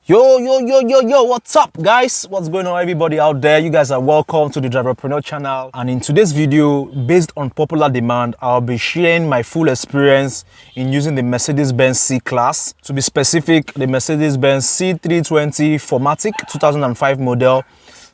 Yo, what's up, guys? What's going on, everybody out there? You guys are welcome to the Driverpreneur channel. And in today's video, based on popular demand, I'll be sharing my full experience in using the Mercedes-Benz C-Class. To be specific, the Mercedes-Benz C320 4MATIC 2005 model.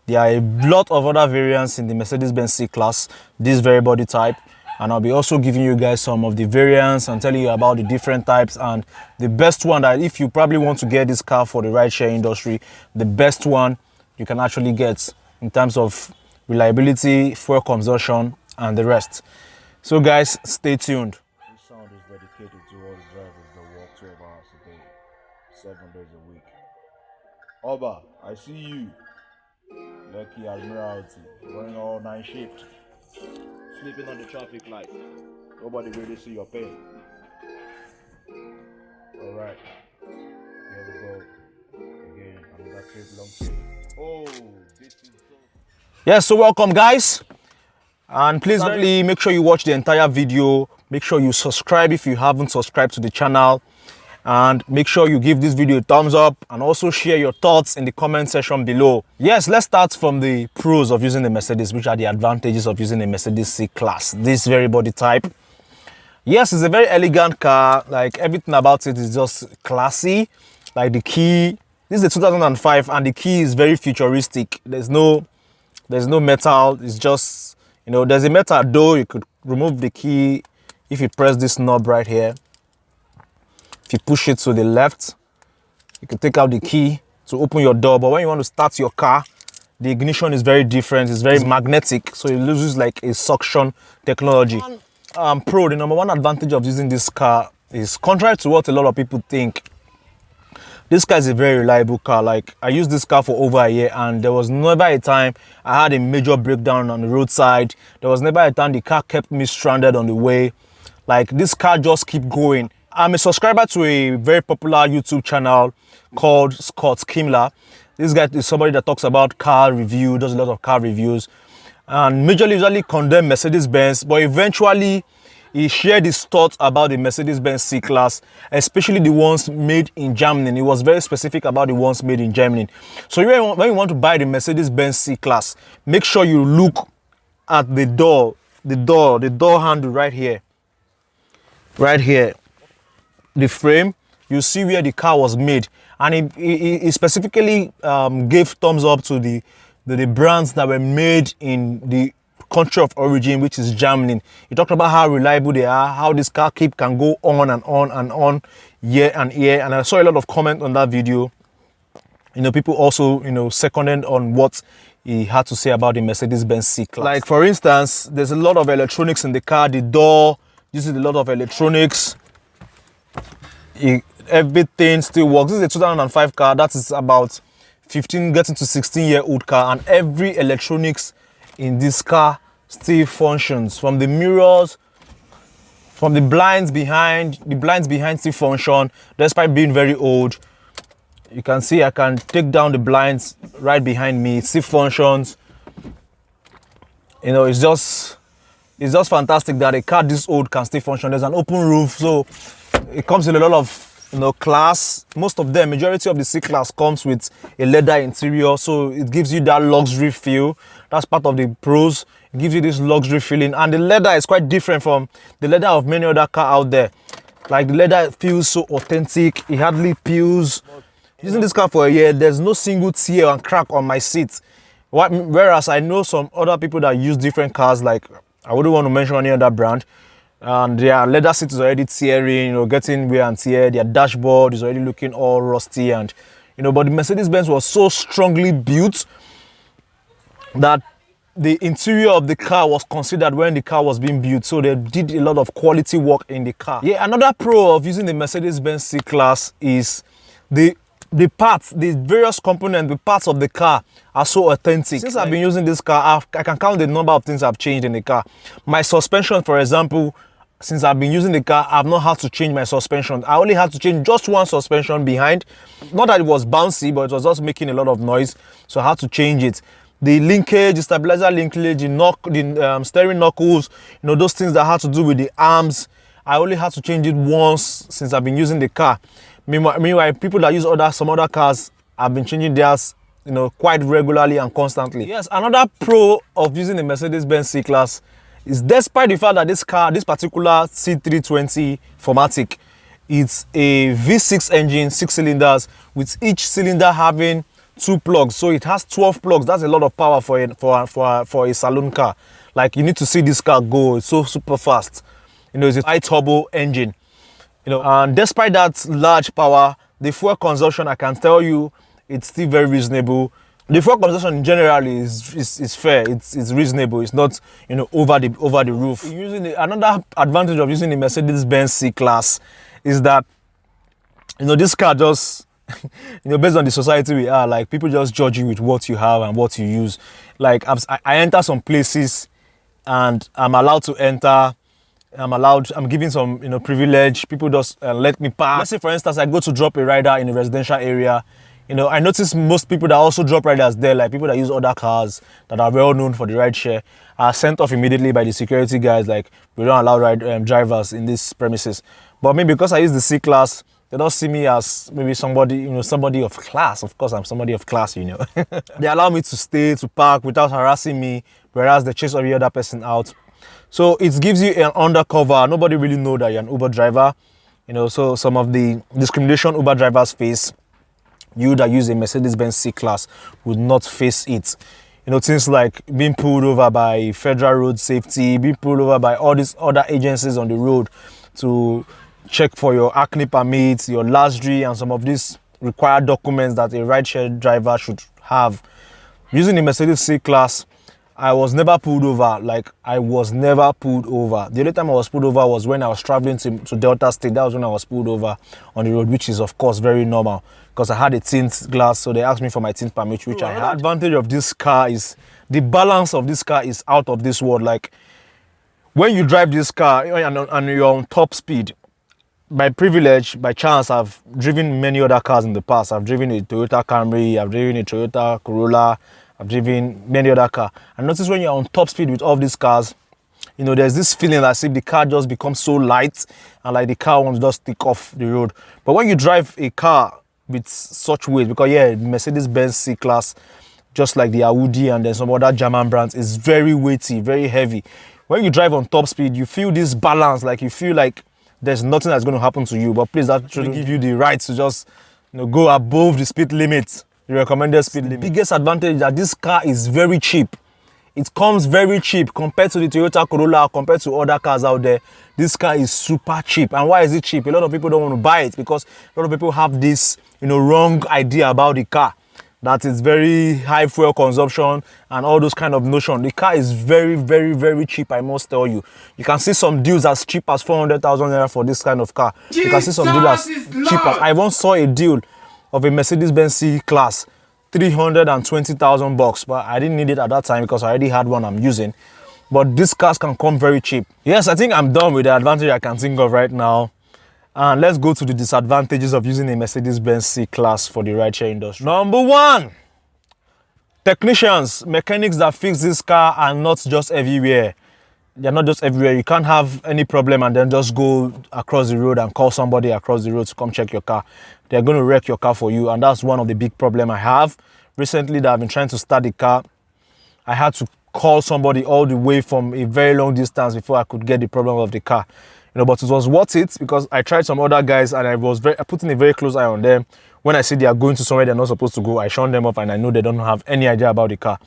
There are a lot of other variants in the Mercedes-Benz C-Class, this very body type. And I'll be also giving you guys some of the variants and telling you about the different types and the best one that if you probably want to get this car for the rideshare industry, the best one you can actually get in terms of reliability, fuel consumption, and the rest. So guys, stay tuned. This sound is dedicated to all the drivers that work 12 hours a day, 7 days a week. Oba, I see you. Lucky Admiralty, running all 9 shifts. Sleeping on the traffic light. Nobody really see your pain. Alright. Here we go. Again, another trip, long trip. Oh, this is so... Yes, so welcome, guys. And please really make sure you watch the entire video. Make sure you subscribe if you haven't subscribed to the channel. And make sure you give this video a thumbs up and also share your thoughts in the comment section below. Yes, let's start from the pros of using the Mercedes, which are the advantages of using the Mercedes C-Class, this very body type. Yes, it's a very elegant car. Like, everything about it is just classy. Like the key, this is a 2005 and the key is very futuristic. There's no metal. It's just, you know, there's a metal door. You could remove the key if you press this knob right here. If you push it to the left, you can take out the key to open your door. But when you want to start your car, the ignition is very different. It's very magnetic, so it uses like a suction technology. The number one advantage of using this car is, contrary to what a lot of people think, this car is a very reliable car. Like, I used this car for over a year and there was never a time I had a major breakdown on the roadside. There was never a time the car kept me stranded on the way. Like, this car just keep going. I'm a subscriber to a very popular YouTube channel called Scott Kimler. This guy is somebody that talks about car review, does a lot of car reviews, and majorly usually condemn Mercedes-Benz, but eventually he shared his thoughts about the Mercedes-Benz C-Class, especially the ones made in Germany. He was very specific about the ones made in Germany. So when you want to buy the Mercedes-Benz C-Class, make sure you look at the door handle right here. Right here. The frame, you see where the car was made, and he specifically gave thumbs up to the brands that were made in the country of origin, which is Germany. He talked about how reliable they are, how this car can go on and on and on, year and year. And I saw a lot of comment on that video. You know, people also, you know, seconded on what he had to say about the Mercedes-Benz C-Class. Like, for instance, there's a lot of electronics in the car. The door uses a lot of electronics. Everything still works. This is a 2005 car. That is about 15 getting to 16-year-old car, and every electronics in this car still functions. From the mirrors, from the blinds behind still function despite being very old. You can see I can take down the blinds right behind me. It still functions. You know, it's just fantastic that a car this old can still function. There's an open roof, so it comes with a lot of, you know, class. Most of them, majority of the C-Class comes with a leather interior, so it gives you that luxury feel. That's part of the pros. It gives you this luxury feeling, and the leather is quite different from the leather of many other cars out there. Like, the leather feels so authentic. It hardly peels. Using this car for a year, there's no single tear and crack on my seat. Whereas I know some other people that use different cars, like, I wouldn't want to mention any other brand, and their leather seat is already tearing, you know, getting wear and tear. Their dashboard is already looking all rusty, and, you know, but the Mercedes-Benz was so strongly built that the interior of the car was considered when the car was being built. So they did a lot of quality work in the car. Yeah, another pro of using the Mercedes-Benz C-Class is the parts, the various components, the parts of the car are so authentic. Since I've been using this car, I can count the number of things I've changed in the car. My suspension, for example, since I've been using the car, I've not had to change my suspension. I only had to change just one suspension behind. Not that it was bouncy, but it was just making a lot of noise, so I had to change it. The linkage, the stabilizer linkage, the steering knuckles, you know, those things that had to do with the arms, I only had to change it once since I've been using the car. Meanwhile, people that use some other cars, I've been changing theirs, you know, quite regularly and constantly. Yes, another pro of using the Mercedes-Benz C-Class is, despite the fact that this particular C320 Formatic, it's a V6 engine, 6 cylinders, with each cylinder having 2 plugs. So it has 12 plugs. That's a lot of power for a saloon car. Like, you need to see this car go. It's so super fast. You know, it's a high turbo engine. You know, and despite that large power, the fuel consumption, I can tell you, it's still very reasonable. The fuel consumption generally is fair. It's reasonable. It's not, you know, over the roof. Another advantage of using the Mercedes-Benz C-Class is that, you know, this car just you know, based on the society we are, like, people just judge you with what you have and what you use. Like, I enter some places and I'm allowed to enter. I'm given some, you know, privilege. People just let me pass. Let's say, for instance, I go to drop a rider in a residential area. You know, I notice most people that also drop riders there, like people that use other cars that are well known for the ride share, are sent off immediately by the security guys. Like, we don't allow drivers in these premises. But maybe because I use the C-Class, they don't see me as maybe somebody, you know, somebody of class. Of course, I'm somebody of class, you know. They allow me to stay, to park without harassing me, whereas they chase every other person out. So it gives you an undercover. Nobody really know that you're an Uber driver. You know, so some of the discrimination Uber drivers face, you that use a Mercedes-Benz C-Class would not face it. You know, things like being pulled over by Federal Road Safety, being pulled over by all these other agencies on the road to check for your acne permits, your LASDRI, and some of these required documents that a rideshare driver should have. Using the Mercedes C-Class, I was never pulled over. Like, I was never pulled over. The only time I was pulled over was when I was traveling to Delta State. That was when I was pulled over on the road, which is, of course, very normal because I had a tint glass, so they asked me for my tint permit, which I had. The advantage of this car is the balance of this car is out of this world. Like, when you drive this car and you're on top speed, by privilege, by chance, I've driven many other cars in the past. I've driven a Toyota Camry, I've driven a Toyota Corolla, I've driven many other cars. And notice when you're on top speed with all of these cars, you know, there's this feeling as if the car just becomes so light and like the car won't just stick off the road. But when you drive a car with such weight, because yeah, Mercedes-Benz C-Class, just like the Audi and then some other German brands, is very weighty, very heavy. When you drive on top speed, you feel this balance, like you feel like there's nothing that's going to happen to you. But please, that shouldn't give you the right to just, you know, go above the speed limit, the recommended speed limit. The biggest advantage is that this car is very cheap. It comes very cheap compared to the Toyota Corolla, compared to other cars out there. This car is super cheap. And why is it cheap? A lot of people don't want to buy it because a lot of people have this, you know, wrong idea about the car, that it's very high fuel consumption and all those kind of notion. The car is very, very, very cheap, I must tell you. You can see some deals as cheap as 400,000 naira for this kind of car. Jesus, you can see some deals as cheap as, I once saw a deal of a Mercedes-Benz C-Class, 320,000 bucks, but I didn't need it at that time because I already had one I'm using. But these cars can come very cheap. Yes, I think I'm done with the advantage I can think of right now. And let's go to the disadvantages of using a Mercedes-Benz C-Class for the rideshare industry. Number one, technicians, mechanics that fix this car are not just everywhere. They're not just everywhere. You can't have any problem and then just go across the road and call somebody across the road to come check your car. They're going to wreck your car for you. And that's one of the big problems I have. Recently, that I've been trying to start the car, I had to call somebody all the way from a very long distance before I could get the problem of the car. You know, but it was worth it because I tried some other guys and I put in a very close eye on them. When I see they are going to somewhere they're not supposed to go, I shun them up and I know they don't have any idea about the car.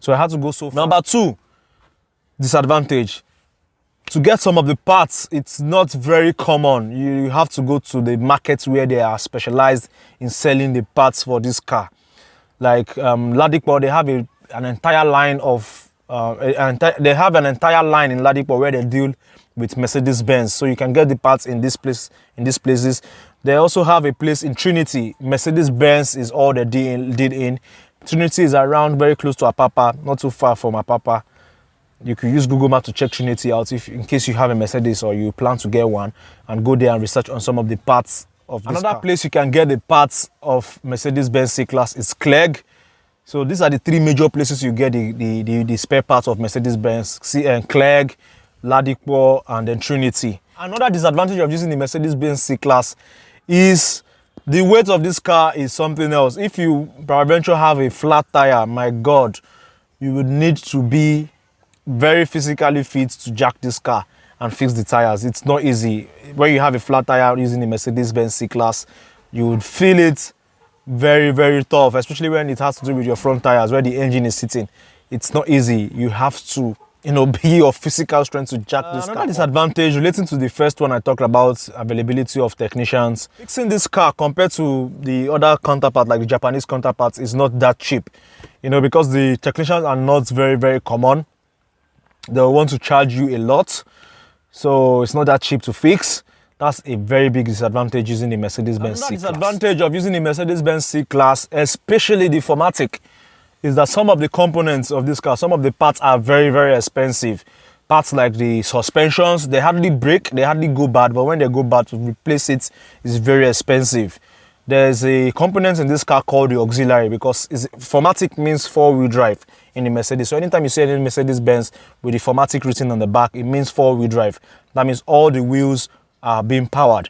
So I had to go so far. Number two, disadvantage. To get some of the parts, it's not very common. You have to go to the markets where they are specialized in selling the parts for this car. Like Ladipo, they have an entire line of they have an entire line in Ladipo where they deal with Mercedes-Benz, so you can get the parts in this place, in these places. They also have a place in Trinity. Mercedes-Benz is all they did in. Trinity is around very close to Apapa, not too far from Apapa. You could use Google Maps to check Trinity out in case you have a Mercedes or you plan to get one, and go there and research on some of the parts of this car. Place you can get the parts of Mercedes-Benz C-Class is Clegg. So these are the three major places you get the spare parts of Mercedes-Benz: Clegg, Ladipo, and then Trinity. Another disadvantage of using the Mercedes-Benz C-Class is The weight of this car is something else. If you peradventure have a flat tire, my God, you would need to be very physically fit to jack this car and fix the tires. It's not easy. When you have a flat tire using the Mercedes-Benz C-Class, you would feel it very, very tough, especially when it has to do with your front tires, where the engine is sitting. It's not easy. You have to, be your physical strength to jack this car. Another disadvantage relating to the first one I talked about, availability of technicians. Fixing this car compared to the other counterpart, like the Japanese counterparts, is not that cheap. Because the technicians are not very, very common. They'll want to charge you a lot. So it's not that cheap to fix. That's a very big disadvantage using the Mercedes-Benz C-Class. Disadvantage of using the Mercedes-Benz C-Class, especially the 4MATIC, is that some of the components of this car, some of the parts are very, very expensive. Parts like the suspensions, they hardly break, they hardly go bad, but when they go bad, to replace it is very expensive. There's a component in this car called the auxiliary, because 4MATIC means four-wheel drive in the Mercedes. So anytime you see any Mercedes-Benz with the 4MATIC written on the back, it means four-wheel drive. That means all the wheels are being powered.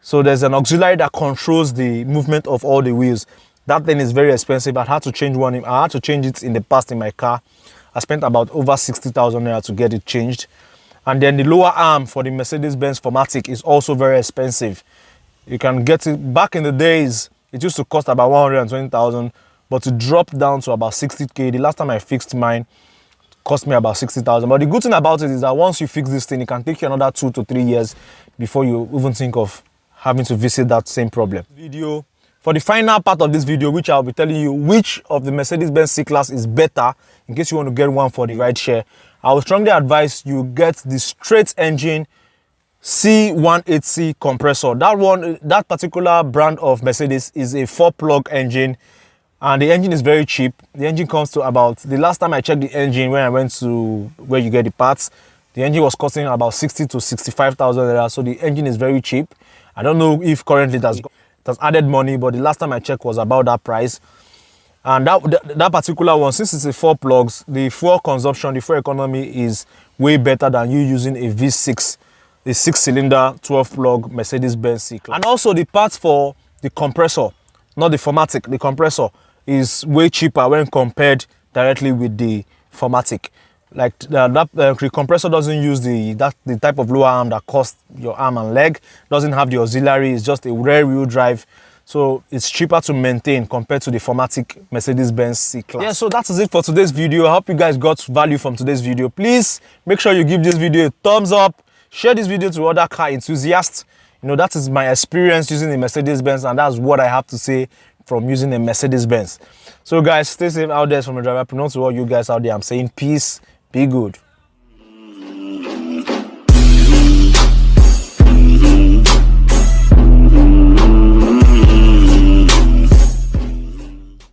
So there's an auxiliary that controls the movement of all the wheels. That thing is very expensive. I had to change one. I had to change it in the past in my car. I spent about over 60,000 naira to get it changed. And then the lower arm for the Mercedes-Benz 4MATIC is also very expensive. You can get it back in the days. It used to cost about 120,000, but to drop down to about 60k. The last time I fixed mine, cost me about 60,000. But the good thing about it is that once you fix this thing, it can take you another 2 to 3 years before you even think of having to visit that same problem. For the final part of this video, which I'll be telling you which of the Mercedes-Benz C-Class is better, in case you want to get one for the ride share, I would strongly advise you get the straight engine C180 compressor. That particular brand of Mercedes is a 4-plug engine, and the engine is very cheap. The engine comes to about, the last time I checked the engine when I went to where you get the parts, the engine was costing about 60 to 65,000 naira. So the engine is very cheap. I don't know if currently it has added money, but the last time I checked was about that price. And that particular one, since it's a 4 plugs, the fuel consumption, the fuel economy is way better than you using a V6, a 6-cylinder 12-plug Mercedes-Benz C-Class. And also the parts for the compressor, not the 4MATIC, the compressor is way cheaper when compared directly with the 4MATIC. Like the compressor doesn't use the type of lower arm that costs your arm and leg, doesn't have the auxiliary, it's just a rear wheel drive. So it's cheaper to maintain compared to the 4MATIC Mercedes-Benz C-Class. Yeah, so that's it for today's video. I hope you guys got value from today's video. Please make sure you give this video a thumbs up, share this video to other car enthusiasts. That is my experience using the Mercedes-Benz, and that's what I have to say from using a Mercedes-Benz. So guys, stay safe out there from the driver. To all you guys out there, I'm saying peace, be good.